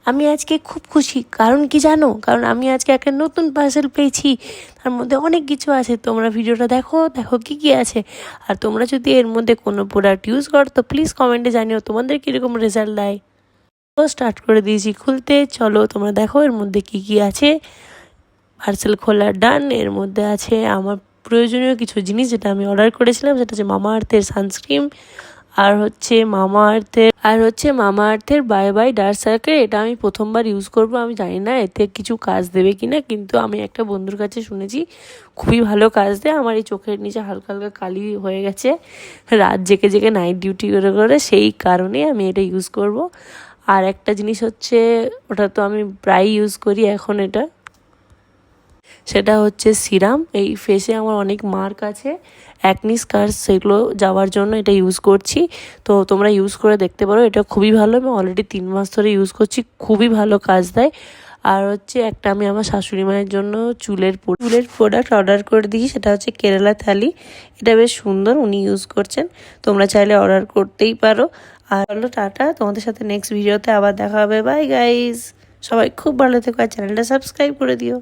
আমি আজকে খুব খুশি, কারণ কি জানো? কারণ আমি আজকে একটা নতুন পার্সেল পেয়েছি। তার মধ্যে অনেক কিছু আছে, তোমরা ভিডিওটা দেখো, দেখো কী কী আছে। আর তোমরা যদি এর মধ্যে কোনো প্রোডাক্ট ইউজ করো তো প্লিজ কমেন্টে জানিও তোমাদের কীরকম রেজাল্ট দেয়। তো স্টার্ট করে দিয়েছি খুলতে, চলো তোমরা দেখো এর মধ্যে কী কী আছে। পার্সেল খোলা ডান। এর মধ্যে আছে আমার প্রয়োজনীয় কিছু জিনিস যেটা আমি অর্ডার করেছিলাম, সেটা হচ্ছে মামা আর্থের সানস্ক্রিন, আর হচ্ছে মামা আর্থের বাই বাই ডার্ক সার্কেল। এটা আমি প্রথমবার ইউজ করব, আমি জানি না এতে কিছু কাজ দেবে কিনা, কিন্তু আমি একটা বন্ধুর কাছে শুনেছি খুবই ভালো কাজ দেয়। আমার এই চোখের নিচে হালকা হালকা কালি হয়ে গেছে রাত জেগে জেগে নাইট ডিউটি করে করে, সেই কারণে আমি এটা ইউজ করব। আর একটা জিনিস হচ্ছে, ওটা তো আমি প্রায় ইউজ করি এখন, সেটা হচ্ছে সিরাম। এই ফেসে আমার অনেক মার্ক আছে, অ্যাকনি স্কার্স, সেগুলো যাওয়ার জন্য এটা ইউজ করছি। তো তোমরা ইউজ করে দেখতে পারো, এটা খুবই ভালো। আমি অলরেডি 3 মাস ধরে ইউজ করছি, খুবই ভালো কাজ দেয়। আর হচ্ছে একটা আমি আমার শাশুড়ি মায়ের জন্য চুলের প্রোডাক্ট অর্ডার করে দিই, সেটা হচ্ছে কেরালা থালি। এটা বেশ সুন্দর, উনি ইউজ করছেন, তোমরা চাইলে অর্ডার করতেই পারো। আর হলো টাটা, তোমাদের সাথে নেক্সট ভিডিওতে আবার দেখা হবে। বাই গাইজ, সবাই খুব ভালো থেকো আর চ্যানেলটা সাবস্ক্রাইব করে দিও।